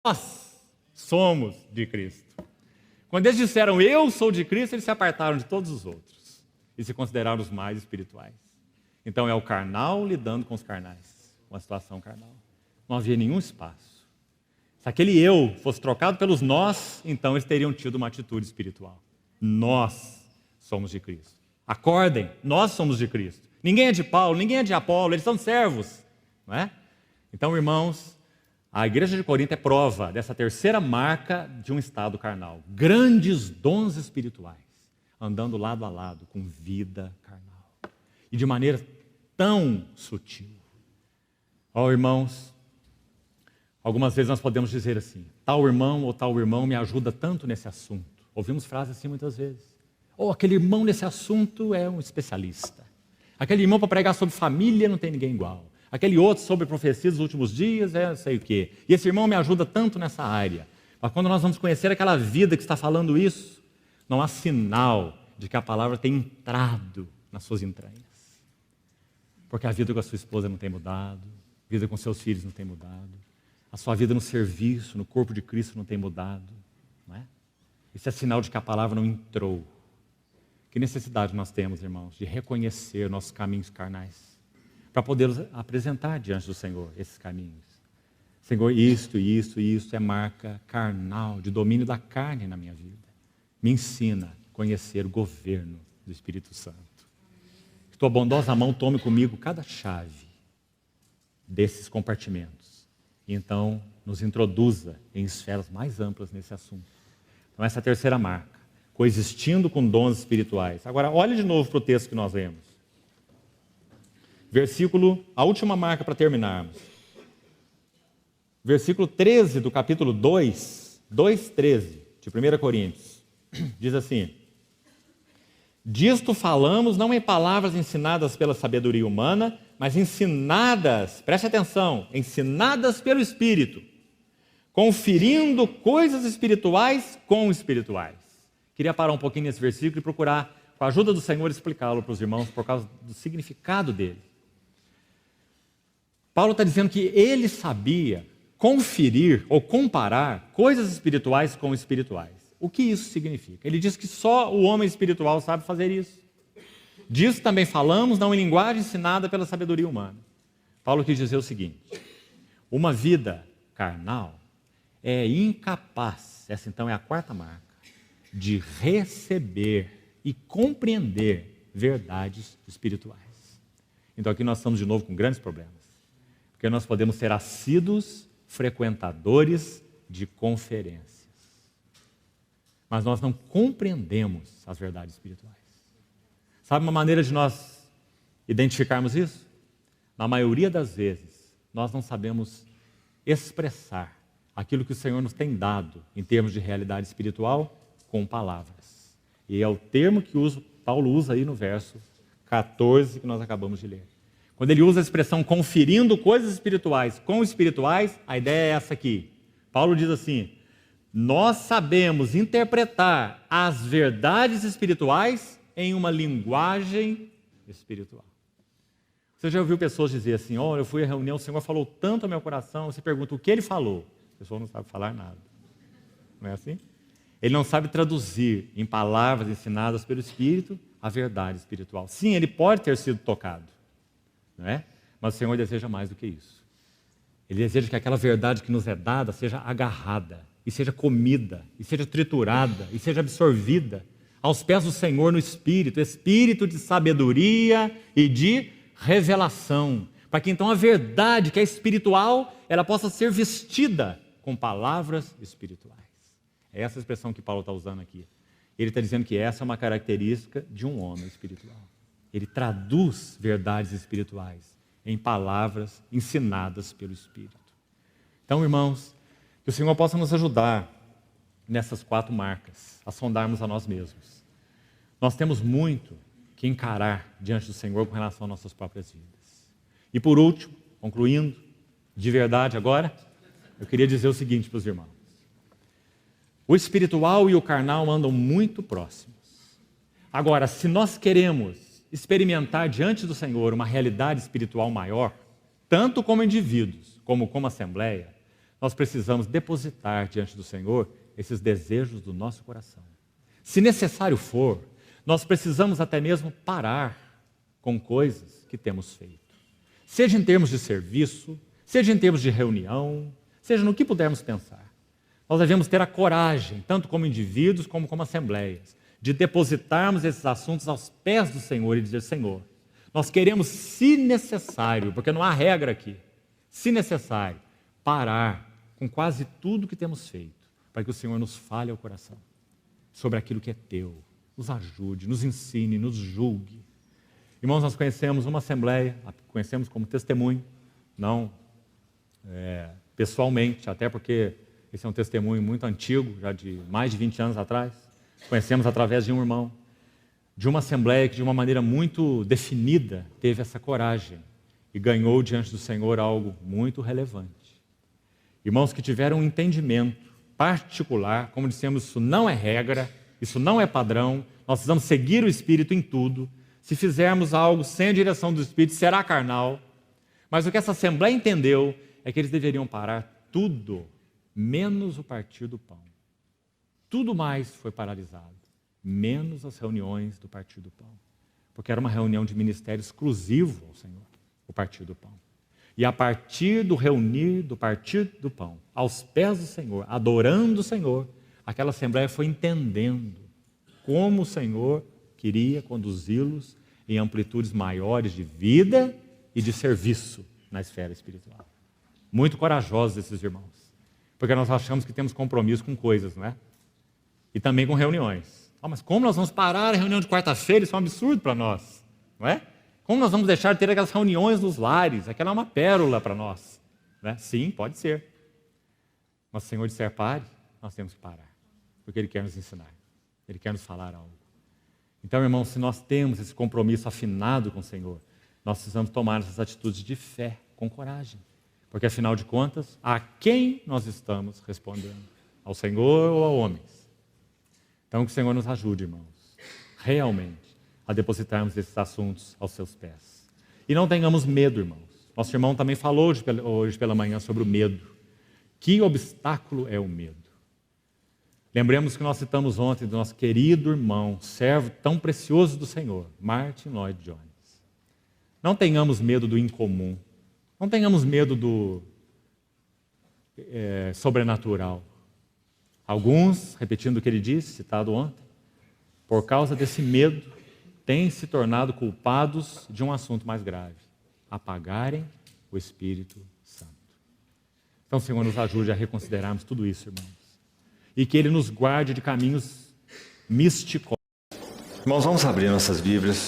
nós somos de Cristo. Quando eles disseram, eu sou de Cristo, eles se apartaram de todos os outros e se consideraram os mais espirituais. Então é o carnal lidando com os carnais, uma situação carnal. Não havia nenhum espaço. Se aquele eu fosse trocado pelos nós, então eles teriam tido uma atitude espiritual. Nós somos de Cristo. Acordem, nós somos de Cristo. Ninguém é de Paulo, ninguém é de Apolo, eles são servos. Não é? Então, irmãos, a igreja de Corinto é prova dessa terceira marca de um estado carnal. Grandes dons espirituais, andando lado a lado com vida carnal. E de maneira tão sutil. Ó, irmãos, algumas vezes nós podemos dizer assim, tal irmão ou tal irmão me ajuda tanto nesse assunto. Ouvimos frases assim muitas vezes. Ou aquele irmão nesse assunto é um especialista. Aquele irmão para pregar sobre família não tem ninguém igual. Aquele outro sobre profecias dos últimos dias é não sei o quê. E esse irmão me ajuda tanto nessa área. Mas quando nós vamos conhecer aquela vida que está falando isso, não há sinal de que a palavra tem entrado nas suas entranhas. Porque a vida com a sua esposa não tem mudado, a vida com seus filhos não tem mudado, a sua vida no serviço, no corpo de Cristo não tem mudado. Não é? Isso é sinal de que a palavra não entrou. Que necessidade nós temos, irmãos, de reconhecer nossos caminhos carnais, para poder apresentar diante do Senhor esses caminhos. Senhor, isto é marca carnal, de domínio da carne na minha vida. Me ensina a conhecer o governo do Espírito Santo. Que tua bondosa mão tome comigo cada chave desses compartimentos. E então nos introduza em esferas mais amplas nesse assunto. Então essa é a terceira marca. Coexistindo com dons espirituais. Agora, olhe de novo para o texto que nós lemos. Versículo, a última marca para terminarmos. Versículo 13 do capítulo 2:13 de 1 Coríntios. Diz assim, disto falamos não em palavras ensinadas pela sabedoria humana, mas ensinadas, preste atenção, ensinadas pelo Espírito, conferindo coisas espirituais com espirituais. Queria parar um pouquinho nesse versículo e procurar, com a ajuda do Senhor, explicá-lo para os irmãos por causa do significado dele. Paulo está dizendo que ele sabia conferir ou comparar coisas espirituais com espirituais. O que isso significa? Ele diz que só o homem espiritual sabe fazer isso. Disso também falamos, não em linguagem ensinada pela sabedoria humana. Paulo quis dizer o seguinte, uma vida carnal é incapaz, essa então é a quarta marca, de receber e compreender verdades espirituais. Então aqui nós estamos de novo com grandes problemas, porque nós podemos ser assíduos frequentadores de conferências, mas nós não compreendemos as verdades espirituais. Sabe uma maneira de nós identificarmos isso? Na maioria das vezes, nós não sabemos expressar aquilo que o Senhor nos tem dado em termos de realidade espiritual com palavras. E é o termo que Paulo usa aí no verso 14 que nós acabamos de ler. Quando ele usa a expressão conferindo coisas espirituais com espirituais, a ideia é essa aqui. Paulo diz assim, nós sabemos interpretar as verdades espirituais em uma linguagem espiritual. Você já ouviu pessoas dizer assim, eu fui à reunião, o Senhor falou tanto ao meu coração, você pergunta o que ele falou. A pessoa não sabe falar nada. Não é assim? Ele não sabe traduzir em palavras ensinadas pelo Espírito a verdade espiritual. Sim, ele pode ter sido tocado, não é? Mas o Senhor deseja mais do que isso. Ele deseja que aquela verdade que nos é dada seja agarrada, e seja comida, e seja triturada, e seja absorvida aos pés do Senhor no Espírito, Espírito de sabedoria e de revelação, para que então a verdade que é espiritual, ela possa ser vestida com palavras espirituais. É essa expressão que Paulo está usando aqui. Ele está dizendo que essa é uma característica de um homem espiritual. Ele traduz verdades espirituais em palavras ensinadas pelo Espírito. Então, irmãos, que o Senhor possa nos ajudar nessas 4 marcas, a sondarmos a nós mesmos. Nós temos muito que encarar diante do Senhor com relação às nossas próprias vidas. E por último, concluindo, de verdade agora, eu queria dizer o seguinte para os irmãos. O espiritual e o carnal andam muito próximos. Agora, se nós queremos experimentar diante do Senhor uma realidade espiritual maior, tanto como indivíduos, como assembleia, nós precisamos depositar diante do Senhor esses desejos do nosso coração. Se necessário for, nós precisamos até mesmo parar com coisas que temos feito. Seja em termos de serviço, seja em termos de reunião, seja no que pudermos pensar. Nós devemos ter a coragem, tanto como indivíduos como assembleias, de depositarmos esses assuntos aos pés do Senhor e dizer: Senhor, nós queremos, se necessário, porque não há regra aqui, se necessário, parar com quase tudo que temos feito, para que o Senhor nos fale ao coração sobre aquilo que é teu, nos ajude, nos ensine, nos julgue. Irmãos, nós conhecemos uma assembleia, conhecemos como testemunho, não pessoalmente, até porque esse é um testemunho muito antigo, já de mais de 20 anos atrás. Conhecemos através de um irmão, de uma assembleia que de uma maneira muito definida teve essa coragem e ganhou diante do Senhor algo muito relevante. Irmãos que tiveram um entendimento particular, como dissemos, isso não é regra, isso não é padrão, nós precisamos seguir o Espírito em tudo. Se fizermos algo sem a direção do Espírito, será carnal. Mas o que essa assembleia entendeu é que eles deveriam parar tudo, menos o partir do pão. Tudo mais foi paralisado, menos as reuniões do partir do pão. Porque era uma reunião de ministério exclusivo ao Senhor, o partir do pão. E a partir do reunir, do partir do pão, aos pés do Senhor, adorando o Senhor, aquela assembleia foi entendendo como o Senhor queria conduzi-los em amplitudes maiores de vida e de serviço na esfera espiritual. Muito corajosos esses irmãos, porque nós achamos que temos compromisso com coisas, não é? E também com reuniões. Mas como nós vamos parar a reunião de quarta-feira? Isso é um absurdo para nós, não é? Como nós vamos deixar de ter aquelas reuniões nos lares? Aquela é uma pérola para nós, né? Sim, pode ser. Mas se o Senhor disser pare, nós temos que parar, porque Ele quer nos ensinar, Ele quer nos falar algo. Então, irmãos, se nós temos esse compromisso afinado com o Senhor, nós precisamos tomar essas atitudes de fé, com coragem. Porque, afinal de contas, a quem nós estamos respondendo? Ao Senhor ou a homens? Então, que o Senhor nos ajude, irmãos, realmente, a depositarmos esses assuntos aos seus pés. E não tenhamos medo, irmãos. Nosso irmão também falou hoje pela manhã sobre o medo. Que obstáculo é o medo? Lembremos que nós citamos ontem do nosso querido irmão, servo tão precioso do Senhor, Martin Lloyd Jones. Não tenhamos medo do incomum. Não tenhamos medo do sobrenatural. Alguns, repetindo o que ele disse, citado ontem, por causa desse medo, têm se tornado culpados de um assunto mais grave: apagarem o Espírito Santo. Então, Senhor, nos ajude a reconsiderarmos tudo isso, irmãos. E que Ele nos guarde de caminhos místicos. Irmãos, vamos abrir nossas Bíblias